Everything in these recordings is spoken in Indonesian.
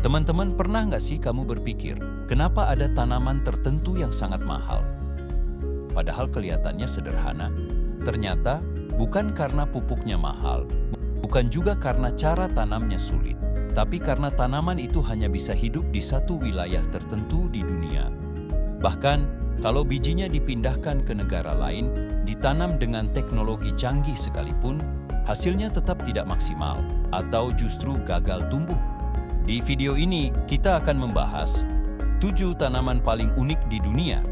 Teman-teman, pernah nggak sih kamu berpikir, kenapa ada tanaman tertentu yang sangat mahal? Padahal kelihatannya sederhana. Ternyata bukan karena pupuknya mahal, bukan juga karena cara tanamnya sulit, tapi karena tanaman itu hanya bisa hidup di satu wilayah tertentu di dunia. Bahkan, kalau bijinya dipindahkan ke negara lain, ditanam dengan teknologi canggih sekalipun, hasilnya tetap tidak maksimal atau justru gagal tumbuh. Di video ini, kita akan membahas 7 tanaman paling unik di dunia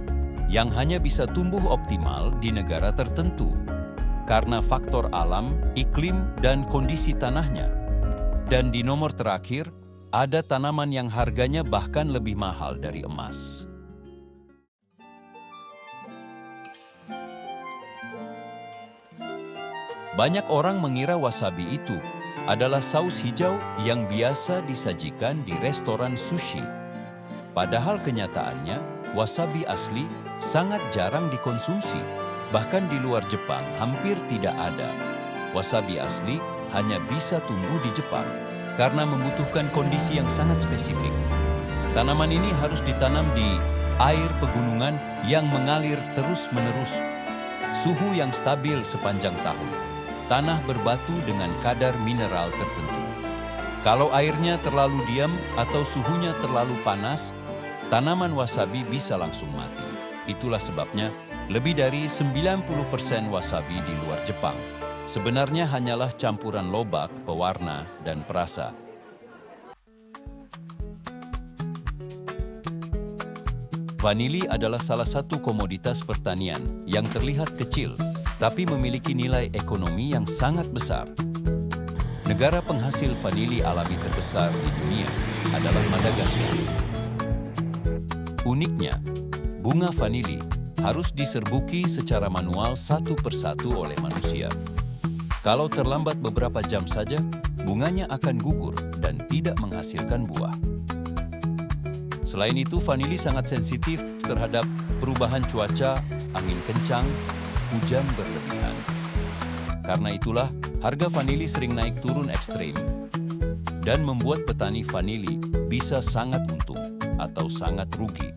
yang hanya bisa tumbuh optimal di negara tertentu karena faktor alam, iklim, dan kondisi tanahnya. Dan di nomor terakhir, ada tanaman yang harganya bahkan lebih mahal dari emas. Banyak orang mengira wasabi itu adalah saus hijau yang biasa disajikan di restoran sushi. Padahal kenyataannya, wasabi asli sangat jarang dikonsumsi. Bahkan di luar Jepang hampir tidak ada. Wasabi asli hanya bisa tumbuh di Jepang karena membutuhkan kondisi yang sangat spesifik. Tanaman ini harus ditanam di air pegunungan yang mengalir terus-menerus, suhu yang stabil sepanjang tahun, tanah berbatu dengan kadar mineral tertentu. Kalau airnya terlalu diam atau suhunya terlalu panas, tanaman wasabi bisa langsung mati. Itulah sebabnya lebih dari 90% wasabi di luar Jepang sebenarnya hanyalah campuran lobak, pewarna, dan perasa. Vanili adalah salah satu komoditas pertanian yang terlihat kecil, tapi memiliki nilai ekonomi yang sangat besar. Negara penghasil vanili alami terbesar di dunia adalah Madagaskar. Uniknya, bunga vanili harus diserbuki secara manual satu persatu oleh manusia. Kalau terlambat beberapa jam saja, bunganya akan gugur dan tidak menghasilkan buah. Selain itu, vanili sangat sensitif terhadap perubahan cuaca, angin kencang, hujan berlebihan. Karena itulah, harga vanili sering naik turun ekstrim dan membuat petani vanili bisa sangat untung atau sangat rugi.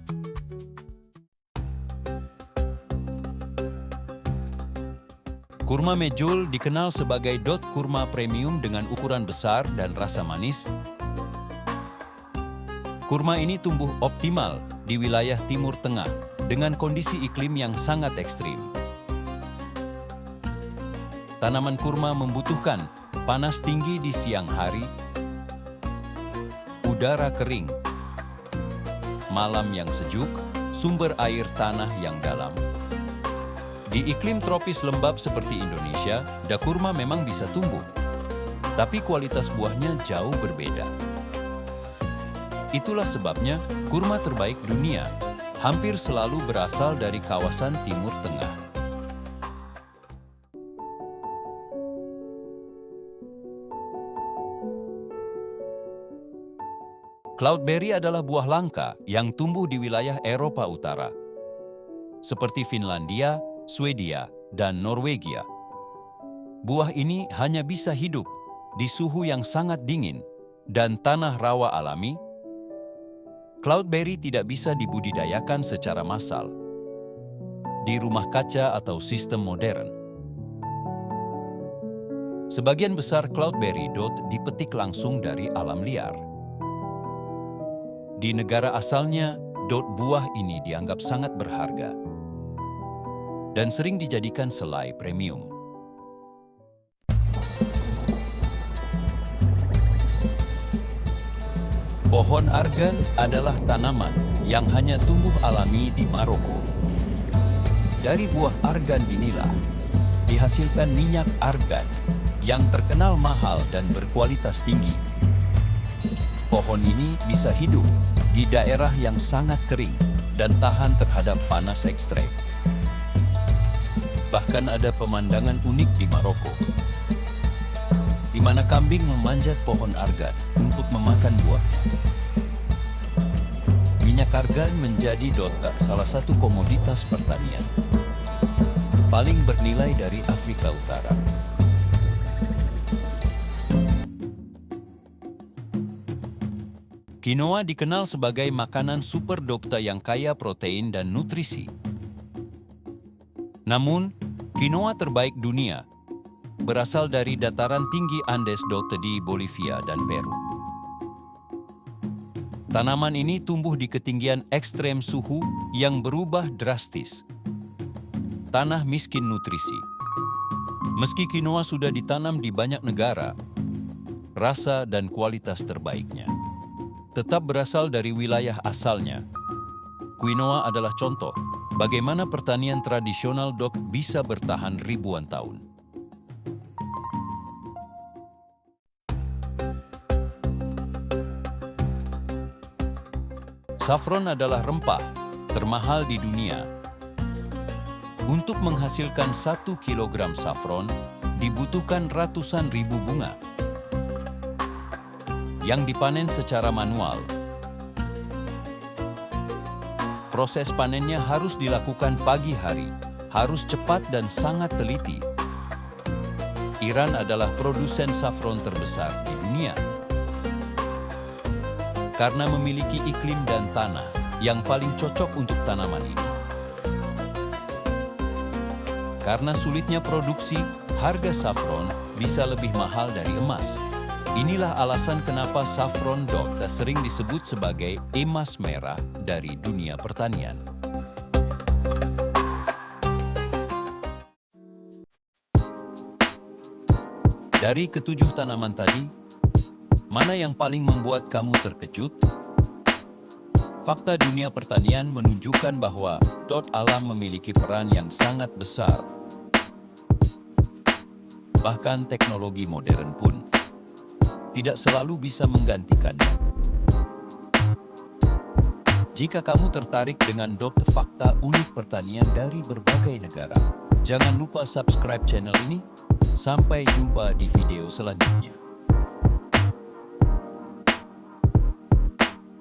Kurma mejol dikenal sebagai dot kurma premium dengan ukuran besar dan rasa manis. Kurma ini tumbuh optimal di wilayah Timur Tengah dengan kondisi iklim yang sangat ekstrim. Tanaman kurma membutuhkan panas tinggi di siang hari, udara kering, malam yang sejuk, sumber air tanah yang dalam. Di iklim tropis lembab seperti Indonesia, kurma memang bisa tumbuh, tapi kualitas buahnya jauh berbeda. Itulah sebabnya kurma terbaik dunia hampir selalu berasal dari kawasan Timur Tengah. Cloudberry adalah buah langka yang tumbuh di wilayah Eropa Utara, seperti Finlandia, Swedia, dan Norwegia. Buah ini hanya bisa hidup di suhu yang sangat dingin dan tanah rawa alami. Cloudberry tidak bisa dibudidayakan secara massal di rumah kaca atau sistem modern. Sebagian besar Cloudberry dot dipetik langsung dari alam liar. Di negara asalnya, dot buah ini dianggap sangat berharga dan sering dijadikan selai premium. Pohon argan adalah tanaman yang hanya tumbuh alami di Maroko. Dari buah argan inilah dihasilkan minyak argan yang terkenal mahal dan berkualitas tinggi. Pohon ini bisa hidup di daerah yang sangat kering dan tahan terhadap panas ekstrem. Bahkan ada pemandangan unik di Maroko, di mana kambing memanjat pohon argan untuk memakan buahnya. Minyak argan menjadi salah satu komoditas pertanian paling bernilai dari Afrika Utara. Quinoa dikenal sebagai makanan super dokter yang kaya protein dan nutrisi. Namun, quinoa terbaik dunia berasal dari dataran tinggi Andes di Bolivia dan Peru. Tanaman ini tumbuh di ketinggian ekstrem suhu yang berubah drastis. Tanah miskin nutrisi. Meski quinoa sudah ditanam di banyak negara, rasa dan kualitas terbaiknya tetap berasal dari wilayah asalnya. Quinoa adalah contoh bagaimana pertanian tradisional bisa bertahan ribuan tahun. Saffron adalah rempah termahal di dunia. Untuk menghasilkan 1 kilogram saffron, dibutuhkan ratusan ribu bunga yang dipanen secara manual. Proses panennya harus dilakukan pagi hari, harus cepat dan sangat teliti. Iran adalah produsen saffron terbesar di dunia karena memiliki iklim dan tanah yang paling cocok untuk tanaman ini. Karena sulitnya produksi, harga saffron bisa lebih mahal dari emas. Inilah alasan kenapa saffron sering disebut sebagai emas merah dari dunia pertanian. Dari ketujuh tanaman tadi, mana yang paling membuat kamu terkejut? Fakta dunia pertanian menunjukkan bahwa alam memiliki peran yang sangat besar. Bahkan teknologi modern pun tidak selalu bisa menggantikannya. Jika kamu tertarik dengan fakta unik pertanian dari berbagai negara, jangan lupa subscribe channel ini. Sampai jumpa di video selanjutnya.